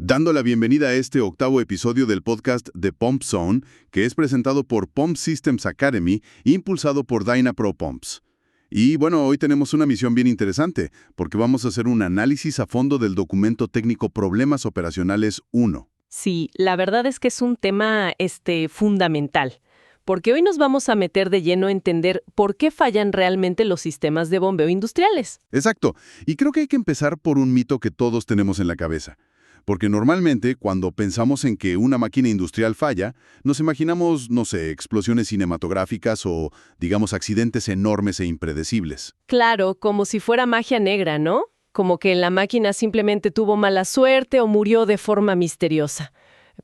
Dando la bienvenida a este octavo episodio del podcast de Pump Zone, que es presentado por Pump Systems Academy e impulsado por Dynapro Pumps. Y bueno, hoy tenemos una misión bien interesante, porque vamos a hacer un análisis a fondo del documento técnico Problemas Operacionales 1. Sí, la verdad es que es un tema fundamental, porque hoy nos vamos a meter de lleno a entender por qué fallan realmente los sistemas de bombeo industriales. Exacto, y creo que hay que empezar por un mito que todos tenemos en la cabeza. Porque normalmente, cuando pensamos en que una máquina industrial falla, nos imaginamos, no sé, explosiones cinematográficas o, digamos, accidentes enormes e impredecibles. Claro, como si fuera magia negra, ¿no? Como que la máquina simplemente tuvo mala suerte o murió de forma misteriosa.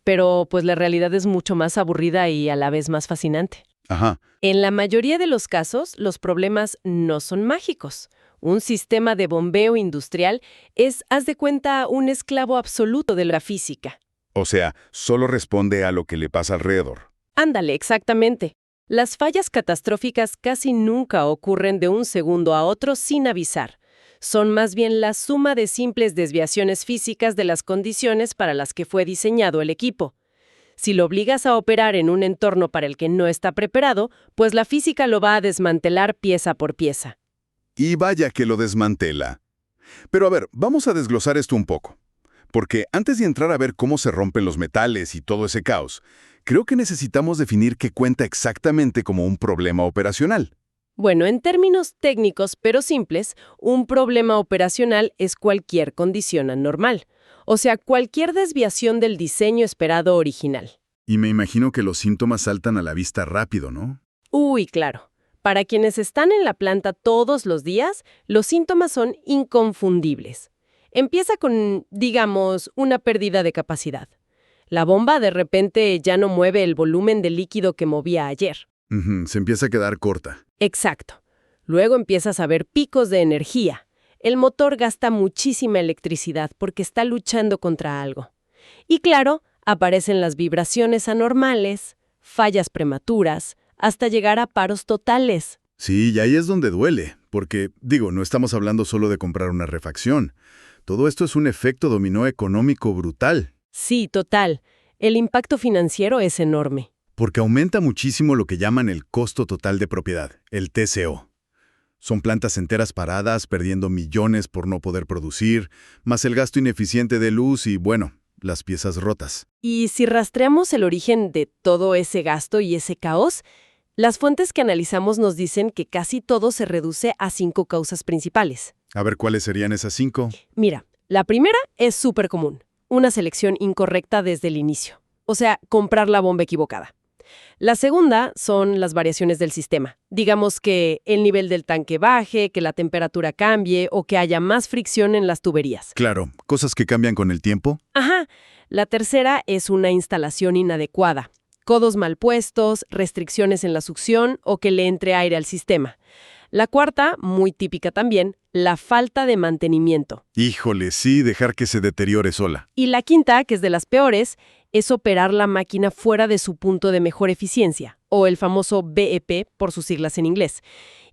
Pero pues la realidad es mucho más aburrida y a la vez más fascinante. Ajá. En la mayoría de los casos, los problemas no son mágicos. Un sistema de bombeo industrial es, haz de cuenta, un esclavo absoluto de la física. O sea, solo responde a lo que le pasa alrededor. Ándale, exactamente. Las fallas catastróficas casi nunca ocurren de un segundo a otro sin avisar. Son más bien la suma de simples desviaciones físicas de las condiciones para las que fue diseñado el equipo. Si lo obligas a operar en un entorno para el que no está preparado, pues la física lo va a desmantelar pieza por pieza. Y vaya que lo desmantela. Pero a ver, vamos a desglosar esto un poco. Porque antes de entrar a ver cómo se rompen los metales y todo ese caos, creo que necesitamos definir qué cuenta exactamente como un problema operacional. Bueno, en términos técnicos pero simples, un problema operacional es cualquier condición anormal. O sea, cualquier desviación del diseño esperado original. Y me imagino que los síntomas saltan a la vista rápido, ¿no? Uy, claro. Para quienes están en la planta todos los días, los síntomas son inconfundibles. Empieza con, digamos, una pérdida de capacidad. La bomba de repente ya no mueve el volumen de líquido que movía ayer. Se empieza a quedar corta. Exacto. Luego empiezas a ver picos de energía. El motor gasta muchísima electricidad porque está luchando contra algo. Y claro, aparecen las vibraciones anormales, fallas prematuras, hasta llegar a paros totales. Sí, y ahí es donde duele, porque, no estamos hablando solo de comprar una refacción. Todo esto es un efecto dominó económico brutal. Sí, total. El impacto financiero es enorme. Porque aumenta muchísimo lo que llaman el costo total de propiedad, el TCO. Son plantas enteras paradas, perdiendo millones por no poder producir, más el gasto ineficiente de luz y, las piezas rotas. Y si rastreamos el origen de todo ese gasto y ese caos, las fuentes que analizamos nos dicen que casi todo se reduce a 5 causas principales. A ver, ¿cuáles serían esas 5? Mira, la primera es súper común. Una selección incorrecta desde el inicio. O sea, comprar la bomba equivocada. La segunda son las variaciones del sistema. Digamos que el nivel del tanque baje, que la temperatura cambie o que haya más fricción en las tuberías. Claro, cosas que cambian con el tiempo. Ajá. La tercera es una instalación inadecuada. Codos mal puestos, restricciones en la succión o que le entre aire al sistema. La cuarta, muy típica también, la falta de mantenimiento. Híjole, sí, dejar que se deteriore sola. Y la quinta, que es de las peores, es operar la máquina fuera de su punto de mejor eficiencia, o el famoso BEP por sus siglas en inglés.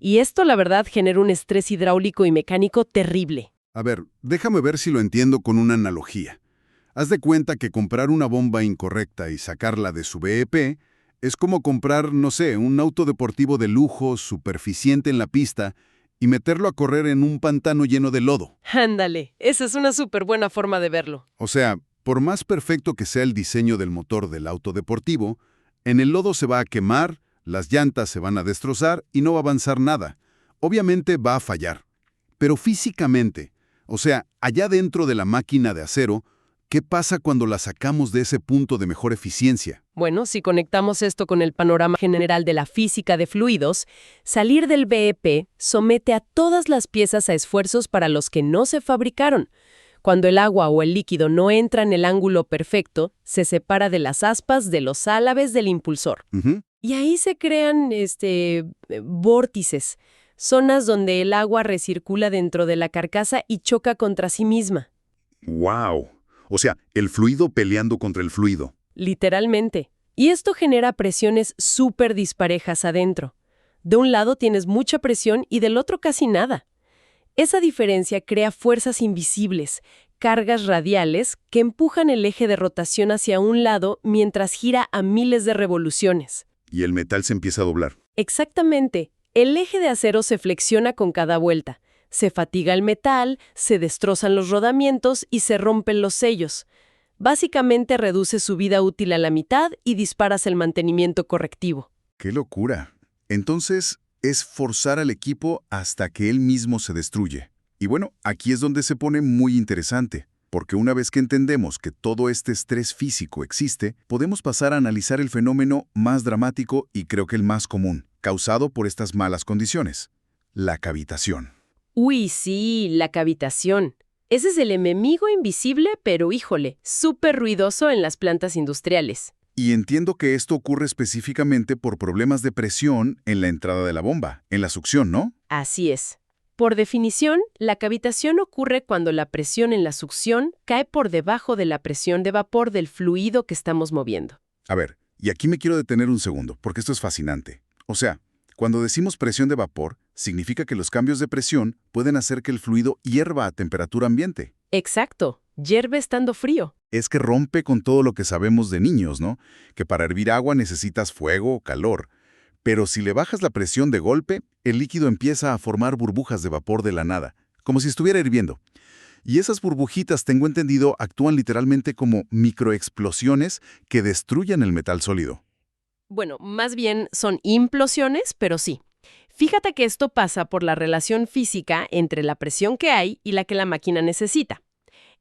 Y esto, la verdad, genera un estrés hidráulico y mecánico terrible. A ver, déjame ver si lo entiendo con una analogía. Haz de cuenta que comprar una bomba incorrecta y sacarla de su BEP es como comprar, no sé, un auto deportivo de lujo, superficiente en la pista, y meterlo a correr en un pantano lleno de lodo. Ándale, esa es una súper buena forma de verlo. O sea, por más perfecto que sea el diseño del motor del auto deportivo, en el lodo se va a quemar, las llantas se van a destrozar y no va a avanzar nada. Obviamente va a fallar. Pero físicamente, o sea, allá dentro de la máquina de acero, ¿qué pasa cuando la sacamos de ese punto de mejor eficiencia? Bueno, si conectamos esto con el panorama general de la física de fluidos, salir del BEP somete a todas las piezas a esfuerzos para los que no se fabricaron. Cuando el agua o el líquido no entra en el ángulo perfecto, se separa de las aspas de los álabes del impulsor. Y ahí se crean vórtices, zonas donde el agua recircula dentro de la carcasa y choca contra sí misma. ¡Wow! O sea, el fluido peleando contra el fluido. Literalmente. Y esto genera presiones súper disparejas adentro. De un lado tienes mucha presión y del otro casi nada. Esa diferencia crea fuerzas invisibles, cargas radiales que empujan el eje de rotación hacia un lado mientras gira a miles de revoluciones. Y el metal se empieza a doblar. Exactamente. El eje de acero se flexiona con cada vuelta. Se fatiga el metal, se destrozan los rodamientos y se rompen los sellos. Básicamente reduce su vida útil a la mitad y disparas el mantenimiento correctivo. ¡Qué locura! Entonces, es forzar al equipo hasta que él mismo se destruye. Y bueno, aquí es donde se pone muy interesante, porque una vez que entendemos que todo este estrés físico existe, podemos pasar a analizar el fenómeno más dramático y creo que el más común, causado por estas malas condiciones: la cavitación. Uy, sí, la cavitación. Ese es el enemigo invisible, pero híjole, súper ruidoso en las plantas industriales. Y entiendo que esto ocurre específicamente por problemas de presión en la entrada de la bomba, en la succión, ¿no? Así es. Por definición, la cavitación ocurre cuando la presión en la succión cae por debajo de la presión de vapor del fluido que estamos moviendo. A ver, y aquí me quiero detener un segundo, porque esto es fascinante. O sea, cuando decimos presión de vapor, significa que los cambios de presión pueden hacer que el fluido hierva a temperatura ambiente. Exacto, hierve estando frío. Es que rompe con todo lo que sabemos de niños, ¿no? Que para hervir agua necesitas fuego o calor. Pero si le bajas la presión de golpe, el líquido empieza a formar burbujas de vapor de la nada, como si estuviera hirviendo. Y esas burbujitas, tengo entendido, actúan literalmente como microexplosiones que destruyen el metal sólido. Bueno, más bien son implosiones, pero sí. Fíjate que esto pasa por la relación física entre la presión que hay y la que la máquina necesita.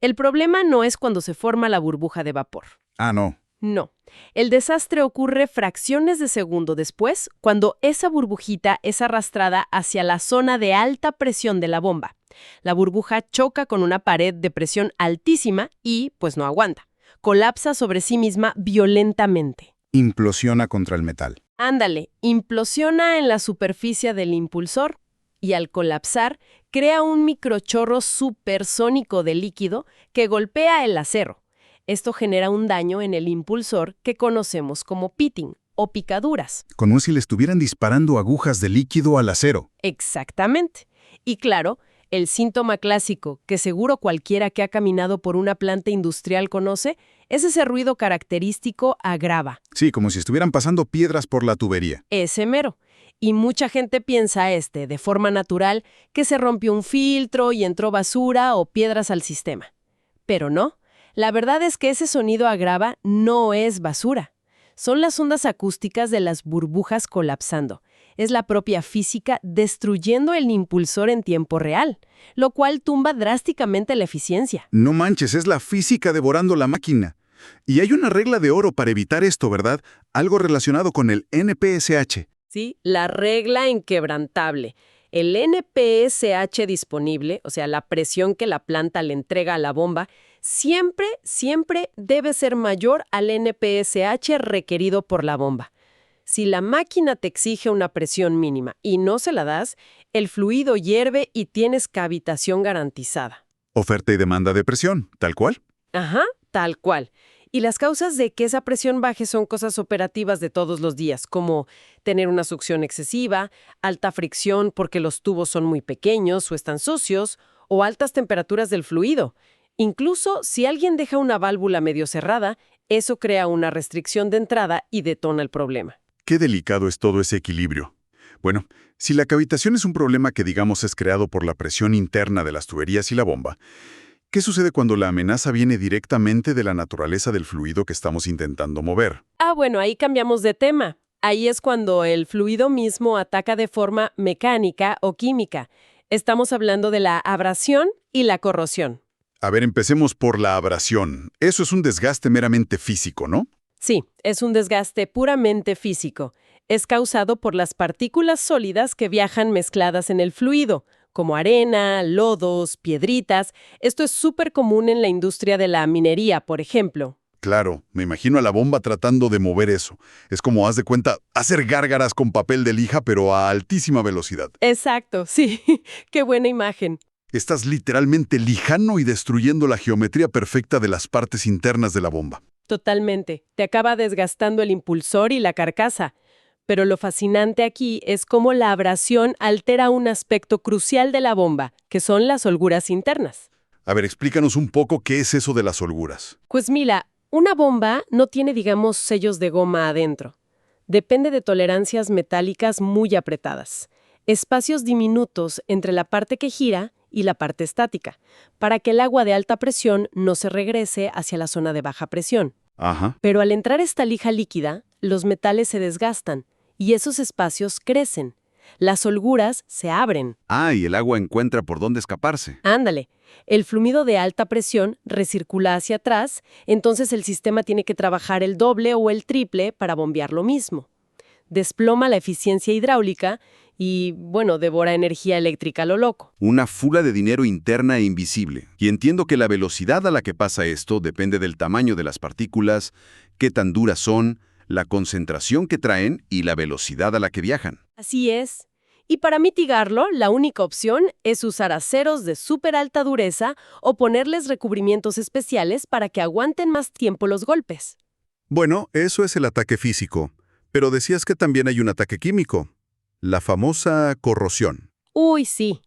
El problema no es cuando se forma la burbuja de vapor. Ah, no. No. El desastre ocurre fracciones de segundo después, cuando esa burbujita es arrastrada hacia la zona de alta presión de la bomba. La burbuja choca con una pared de presión altísima y, pues no aguanta. Colapsa sobre sí misma violentamente. Implosiona contra el metal. Ándale, implosiona en la superficie del impulsor y al colapsar crea un microchorro supersónico de líquido que golpea el acero. Esto genera un daño en el impulsor que conocemos como pitting o picaduras. Como si le estuvieran disparando agujas de líquido al acero. Exactamente. Y claro, el síntoma clásico, que seguro cualquiera que ha caminado por una planta industrial conoce, es ese ruido característico a grava. Sí, como si estuvieran pasando piedras por la tubería. Ese mero. Y mucha gente piensa de forma natural, que se rompió un filtro y entró basura o piedras al sistema. Pero no. La verdad es que ese sonido a grava no es basura. Son las ondas acústicas de las burbujas colapsando. Es la propia física destruyendo el impulsor en tiempo real, lo cual tumba drásticamente la eficiencia. No manches, es la física devorando la máquina. Y hay una regla de oro para evitar esto, ¿verdad? Algo relacionado con el NPSH. Sí, la regla inquebrantable. El NPSH disponible, o sea, la presión que la planta le entrega a la bomba, siempre debe ser mayor al NPSH requerido por la bomba. Si la máquina te exige una presión mínima y no se la das, el fluido hierve y tienes cavitación garantizada. Oferta y demanda de presión, tal cual. Ajá, tal cual. Y las causas de que esa presión baje son cosas operativas de todos los días, como tener una succión excesiva, alta fricción porque los tubos son muy pequeños o están sucios, o altas temperaturas del fluido. Incluso si alguien deja una válvula medio cerrada, eso crea una restricción de entrada y detona el problema. Qué delicado es todo ese equilibrio. Bueno, si la cavitación es un problema que digamos es creado por la presión interna de las tuberías y la bomba, ¿qué sucede cuando la amenaza viene directamente de la naturaleza del fluido que estamos intentando mover? Bueno, ahí cambiamos de tema. Ahí es cuando el fluido mismo ataca de forma mecánica o química. Estamos hablando de la abrasión y la corrosión. A ver, empecemos por la abrasión. Eso es un desgaste meramente físico, ¿no? Sí, es un desgaste puramente físico. Es causado por las partículas sólidas que viajan mezcladas en el fluido, como arena, lodos, piedritas. Esto es súper común en la industria de la minería, por ejemplo. Claro, me imagino a la bomba tratando de mover eso. Es como, haz de cuenta, hacer gárgaras con papel de lija, pero a altísima velocidad. Exacto, sí. Qué buena imagen. Estás literalmente lijando y destruyendo la geometría perfecta de las partes internas de la bomba. Totalmente. Te acaba desgastando el impulsor y la carcasa. Pero lo fascinante aquí es cómo la abrasión altera un aspecto crucial de la bomba, que son las holguras internas. A ver, explícanos un poco qué es eso de las holguras. Pues mira, una bomba no tiene, digamos, sellos de goma adentro. Depende de tolerancias metálicas muy apretadas. Espacios diminutos entre la parte que gira y la parte estática, para que el agua de alta presión no se regrese hacia la zona de baja presión. Ajá. Pero al entrar esta lija líquida, los metales se desgastan y esos espacios crecen. Las holguras se abren. Ah, y el agua encuentra por dónde escaparse. Ándale, el fluido de alta presión recircula hacia atrás, entonces el sistema tiene que trabajar el doble o el triple para bombear lo mismo. Desploma la eficiencia hidráulica y, bueno, devora energía eléctrica a lo loco. Una fuga de dinero interna e invisible. Y entiendo que la velocidad a la que pasa esto depende del tamaño de las partículas, qué tan duras son, la concentración que traen y la velocidad a la que viajan. Así es. Y para mitigarlo, la única opción es usar aceros de súper alta dureza o ponerles recubrimientos especiales para que aguanten más tiempo los golpes. Bueno, eso es el ataque físico. Pero decías que también hay un ataque químico. La famosa corrosión. Uy, sí.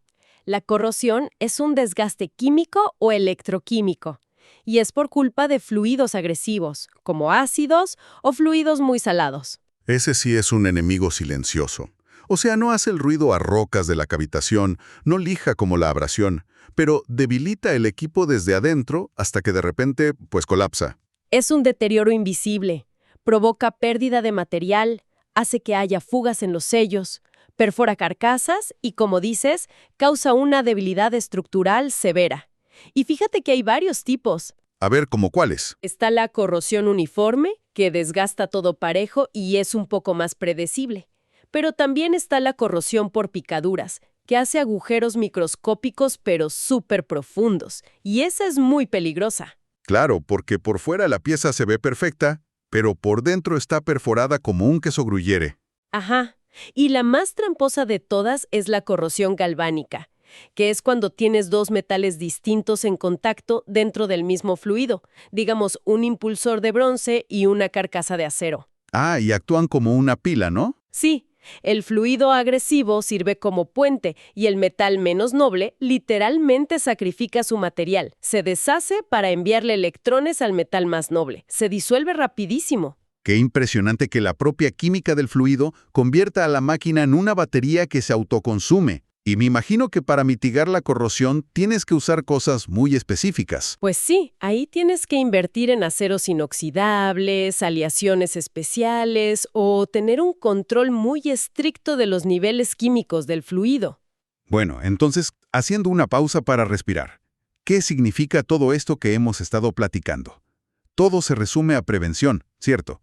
La corrosión es un desgaste químico o electroquímico. Y es por culpa de fluidos agresivos, como ácidos o fluidos muy salados. Ese sí es un enemigo silencioso. O sea, no hace el ruido a rocas de la cavitación, no lija como la abrasión, pero debilita el equipo desde adentro hasta que de repente, pues colapsa. Es un deterioro invisible. Provoca pérdida de material, hace que haya fugas en los sellos, perfora carcasas y, como dices, causa una debilidad estructural severa. Y fíjate que hay varios tipos. A ver, ¿cómo cuáles? Está la corrosión uniforme, que desgasta todo parejo y es un poco más predecible. Pero también está la corrosión por picaduras, que hace agujeros microscópicos pero súper profundos, y esa es muy peligrosa. Claro, porque por fuera la pieza se ve perfecta, pero por dentro está perforada como un queso gruyere. Ajá. Y la más tramposa de todas es la corrosión galvánica, que es cuando tienes dos metales distintos en contacto dentro del mismo fluido, digamos un impulsor de bronce y una carcasa de acero. Ah, y actúan como una pila, ¿no? Sí, el fluido agresivo sirve como puente y el metal menos noble literalmente sacrifica su material. Se deshace para enviarle electrones al metal más noble. Se disuelve rapidísimo. Qué impresionante que la propia química del fluido convierta a la máquina en una batería que se autoconsume. Y me imagino que para mitigar la corrosión tienes que usar cosas muy específicas. Pues sí, ahí tienes que invertir en aceros inoxidables, aleaciones especiales o tener un control muy estricto de los niveles químicos del fluido. Bueno, entonces, haciendo una pausa para respirar. ¿Qué significa todo esto que hemos estado platicando? Todo se resume a prevención, ¿cierto?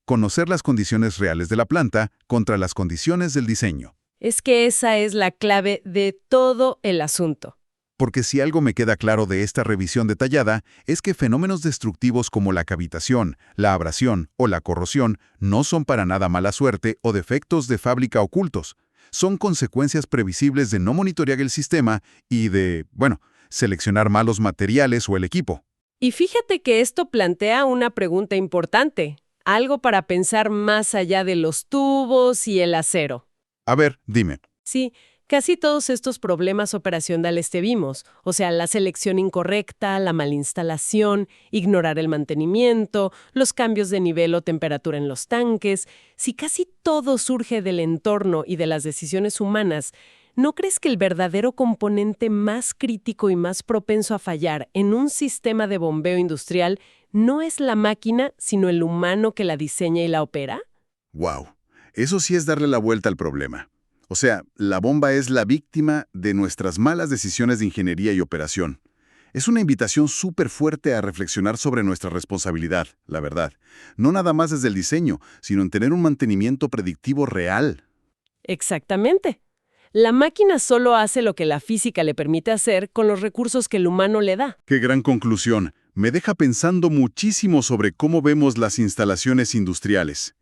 Conocer las condiciones reales de la planta contra las condiciones del diseño. Es que esa es la clave de todo el asunto. Porque si algo me queda claro de esta revisión detallada, es que fenómenos destructivos como la cavitación, la abrasión o la corrosión no son para nada mala suerte o defectos de fábrica ocultos. Son consecuencias previsibles de no monitorear el sistema y de, bueno, seleccionar malos materiales o el equipo. Y fíjate que esto plantea una pregunta importante, algo para pensar más allá de los tubos y el acero. A ver, dime. Sí, casi todos estos problemas operacionales que vimos, o sea, la selección incorrecta, la malinstalación, ignorar el mantenimiento, los cambios de nivel o temperatura en los tanques, si casi todo surge del entorno y de las decisiones humanas, ¿no crees que el verdadero componente más crítico y más propenso a fallar en un sistema de bombeo industrial no es la máquina, sino el humano que la diseña y la opera? ¡Wow! Eso sí es darle la vuelta al problema. O sea, la bomba es la víctima de nuestras malas decisiones de ingeniería y operación. Es una invitación súper fuerte a reflexionar sobre nuestra responsabilidad, la verdad. No nada más desde el diseño, sino en tener un mantenimiento predictivo real. Exactamente. La máquina solo hace lo que la física le permite hacer con los recursos que el humano le da. ¡Qué gran conclusión! Me deja pensando muchísimo sobre cómo vemos las instalaciones industriales.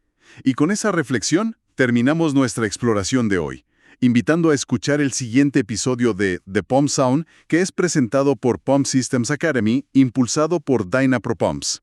Y con esa reflexión, terminamos nuestra exploración de hoy, invitando a escuchar el siguiente episodio de The Pump Sound, que es presentado por Pump Systems Academy, impulsado por Dynapro Pumps.